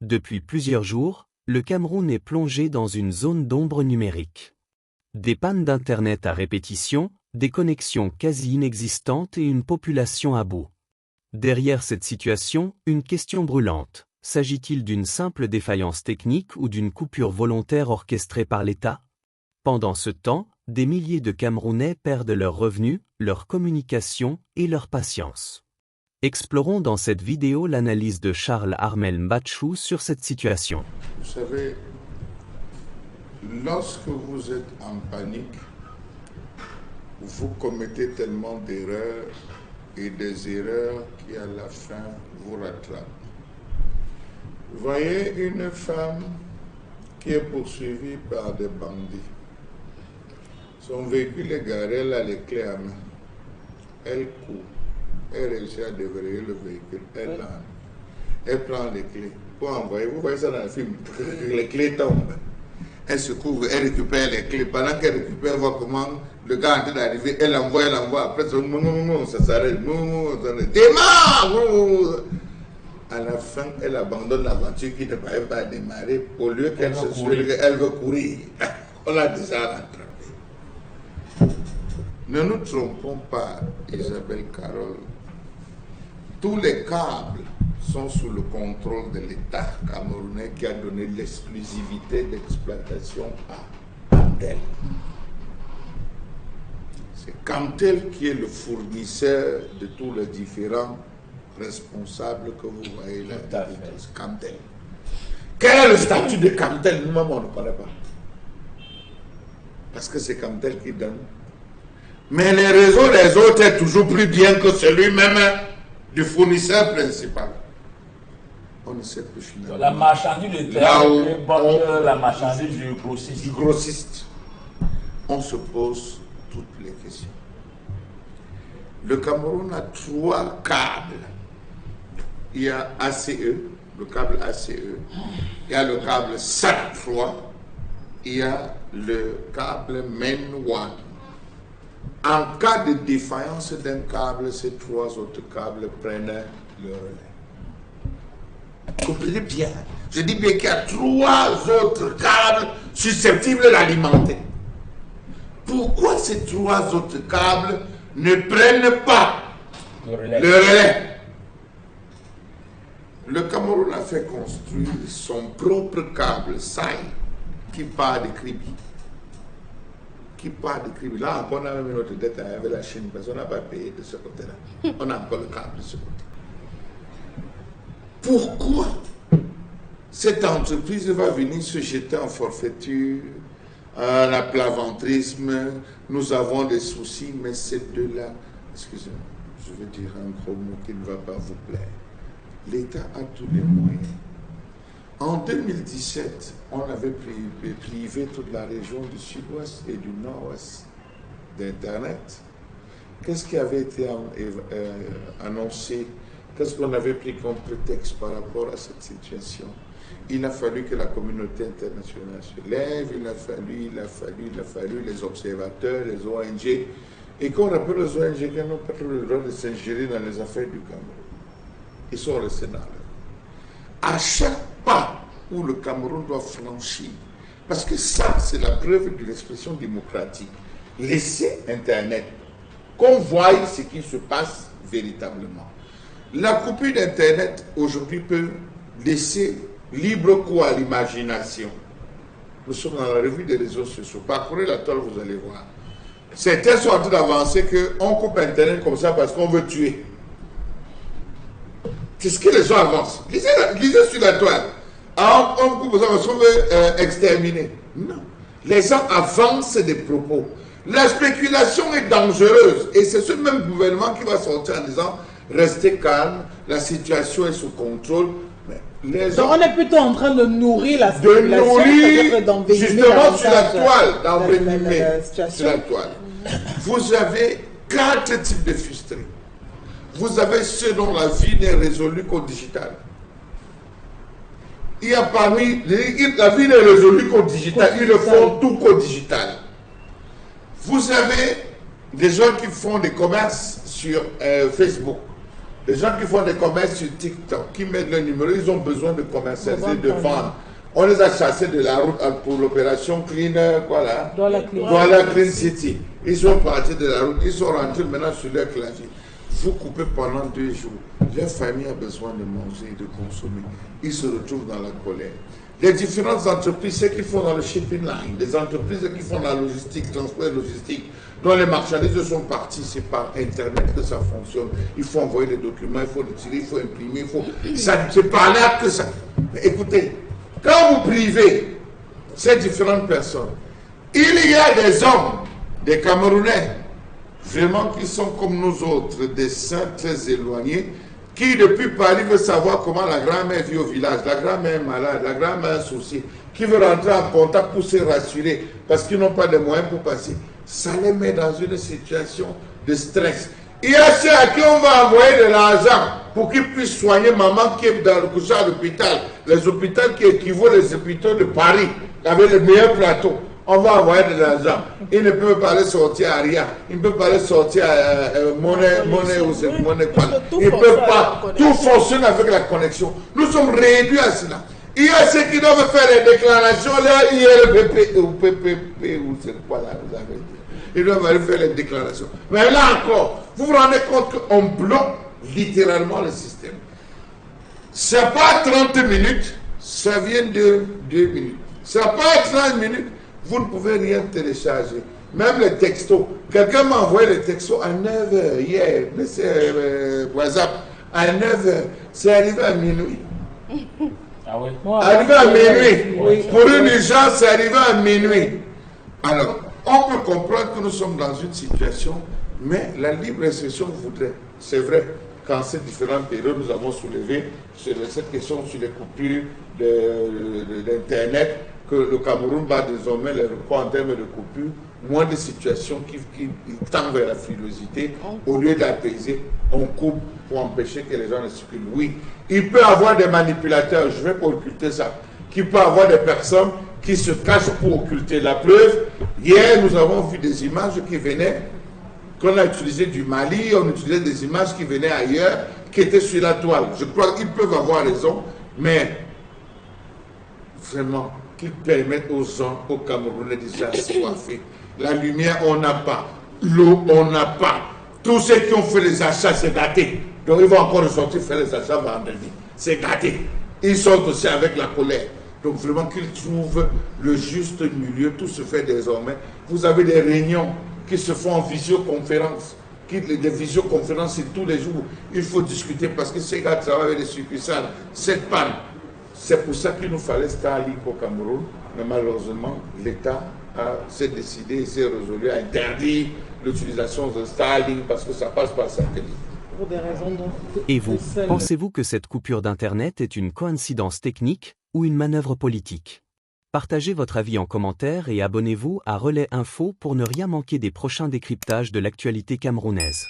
Depuis plusieurs jours, le Cameroun est plongé dans une zone d'ombre numérique. Des pannes d'Internet à répétition, des connexions quasi inexistantes et une population à bout. Derrière cette situation, une question brûlante. S'agit-il d'une simple défaillance technique ou d'une coupure volontaire orchestrée par l'État? Pendant ce temps, des milliers de Camerounais perdent leurs revenus, leur communication et leur patience. Explorons dans cette vidéo l'analyse de Charles Armel Mbachou sur cette situation. Vous savez, lorsque vous êtes en panique, vous commettez tellement d'erreurs et des erreurs qui à la fin vous rattrapent. Vous voyez une femme qui est poursuivie par des bandits. Son véhicule est garé, elle a les clés à main. Elle court. Elle réussit à déverrouiller le véhicule. Elle prend les clés pour envoyer. Vous voyez ça dans le film. Les clés tombent. Elle se couvre, elle récupère les clés. Pendant qu'elle récupère, elle voit comment le gars est en train d'arriver. Elle envoie. Après, ça s'arrête. Démarre! À la fin, elle abandonne la voiture qui ne pouvait pas démarrer. Au lieu qu'elle se suive, elle veut courir. On l'a déjà rattrapée. Ne nous trompons pas, Isabelle Carole. Tous les câbles sont sous le contrôle de l'État camerounais qui a donné l'exclusivité d'exploitation à Camtel. C'est Camtel qui est le fournisseur de tous les différents responsables que vous voyez là. Camtel. Quel est le statut de Camtel? Nous-mêmes, on ne connaît pas. Parce que c'est Camtel qui donne. Mais les réseaux des autres est toujours plus bien que celui-même du fournisseur principal. On ne sait plus finalement. La marchandise de terre, la marchandise du grossiste. Du grossiste. On se pose toutes les questions. Le Cameroun a 3 câbles. Il y a ACE, le câble ACE. Il y a le câble SAT3. Il y a le câble MEN1. En cas de défaillance d'un câble, ces 3 autres câbles prennent le relais. Comprenez bien. Je dis bien qu'il y a 3 autres câbles susceptibles d'alimenter. Pourquoi ces 3 autres câbles ne prennent pas le relais? Le Cameroun a fait construire son propre câble SAI qui part de Kribi. Là encore, on a même une autre dette avec la Chine parce qu'on n'a pas payé de ce côté-là. On a encore le câble de ce côté. Pourquoi cette entreprise va venir se jeter en forfaiture, en aplaventrisme? Nous avons des soucis, mais ces deux-là, excusez-moi, je vais dire un gros mot qui ne va pas vous plaire. L'État a tous les moyens. En 2017, on avait privé toute la région du sud-ouest et du nord-ouest d'Internet. Qu'est-ce qui avait été annoncé? Qu'est-ce qu'on avait pris comme prétexte par rapport à cette situation? Il a fallu que la communauté internationale se lève, il a fallu les observateurs, les ONG, et qu'on rappelle les ONG qui n'ont pas le droit de s'ingérer dans les affaires du Cameroun. Ils sont restés dans leur. À chaque pas où le Cameroun doit franchir, parce que ça, c'est la preuve de l'expression démocratique. Laissez Internet, qu'on voie ce qui se passe véritablement. La coupure d'Internet, aujourd'hui, peut laisser libre cours à l'imagination. Nous sommes dans la revue des réseaux sociaux. Parcourez la toile, vous allez voir. Certains sont en train d'avancer qu'on coupe Internet comme ça parce qu'on veut tuer. C'est ce que les gens avancent. Lisez sur la toile. On coupe ça parce qu'on veut exterminer. Non. Les gens avancent des propos. La spéculation est dangereuse. Et c'est ce même gouvernement qui va sortir en disant restez calme, la situation est sous contrôle. Mais donc on est plutôt en train de nourrir la spéculation, justement sur la toile, d'envenimer sur la toile. Vous avez 4 types de frustrés. Vous avez ceux dont la vie n'est résolue qu'au digital. Il y a parmi la vie n'est résolue qu'au digital. Ils le font tout qu'au digital. Vous avez des gens qui font des commerces sur Facebook. Les gens qui font des commerces sur TikTok, qui mettent le numéro, ils ont besoin de commercialiser, de vendre. On les a chassés de la route pour l'opération Clean, quoi là? Douala Clean City. Ils sont partis de la route, ils sont rentrés maintenant sur leur clavier. Vous coupez pendant 2 jours. Leur famille a besoin de manger et de consommer. Ils se retrouvent dans la colère. Les différentes entreprises, ceux qui font dans le shipping line, les entreprises qui font la logistique, transport logistique, dont les marchandises sont parties, c'est par Internet que ça fonctionne. Il faut envoyer des documents, il faut les tirer, il faut imprimer, c'est par là que ça... Mais écoutez, quand vous privez ces différentes personnes, il y a des hommes, des Camerounais, vraiment qui sont comme nous autres, des saints très éloignés, qui depuis Paris veut savoir comment la grand-mère vit au village, la grand-mère est malade, la grand-mère a un souci, qui veut rentrer en contact pour se rassurer, parce qu'ils n'ont pas de moyens pour passer. Ça les met dans une situation de stress. Il y a ceux à qui on va envoyer de l'argent pour qu'ils puissent soigner maman qui est dans le coucher à l'hôpital. Les hôpitaux qui équivalent aux hôpitaux de Paris, avec le meilleur plateau. On va envoyer de l'argent. Il ne peut pas aller sortir à rien. Il ne peut pas aller sortir à monnaie ou c'est monnaie quoi. Il ne peut pas. Tout fonctionne avec la connexion. Nous sommes réduits à cela. Il y a ceux qui doivent faire les déclarations, là, il y a le PP ou PPP ou c'est quoi là, vous avez dit. Ils doivent aller faire les déclarations. Mais là encore, vous vous rendez compte qu'on bloque littéralement le système. Ce n'est pas 30 minutes, ça vient de 2 minutes. Ce n'est pas 30 minutes, vous ne pouvez rien télécharger. Même les textos. Quelqu'un m'a envoyé les textos à 9h hier, WhatsApp, à 9h. C'est arrivé à minuit. Ah oui? Arrivé à minuit. Oui. Pour une urgence, c'est arrivé à minuit. Alors, on peut comprendre que nous sommes dans une situation, mais la libre expression voudrait, c'est vrai, qu'en ces différentes périodes, nous avons soulevé cette question sur les coupures d'Internet, que le Cameroun bat désormais les records en termes de coupures, moins de situations qui tendent vers la frilosité. Au lieu d'apaiser, on coupe pour empêcher que les gens ne circulent. Oui, il peut y avoir des manipulateurs, je vais pas occulter ça, qui peut y avoir des personnes qui se cachent pour occulter la preuve. Hier, nous avons vu des images qui venaient, qu'on a utilisé du Mali, on utilisait des images qui venaient ailleurs, qui étaient sur la toile. Je crois qu'ils peuvent avoir raison, mais vraiment, qu'ils permettent aux gens, aux Camerounais déjà se coiffer. La lumière, on n'a pas. L'eau, on n'a pas. Tous ceux qui ont fait les achats, c'est gâté. Donc, ils vont encore ressortir faire les achats vendredi. C'est gâté. Ils sont aussi avec la colère. Donc, vraiment qu'ils trouvent le juste milieu. Tout se fait désormais. Vous avez des réunions qui se font en visioconférence. Des visioconférences, c'est tous les jours. Il faut discuter parce que ces gars travaillent avec les succursales. Cette panne. C'est pour ça qu'il nous fallait Starlink au Cameroun, mais malheureusement, l'État s'est décidé et s'est résolu à interdire l'utilisation de Starlink parce que ça passe par satellite. Pour des raisons Et vous, pensez-vous que cette coupure d'Internet est une coïncidence technique ou une manœuvre politique? Partagez votre avis en commentaire et abonnez-vous à Relais Info pour ne rien manquer des prochains décryptages de l'actualité camerounaise.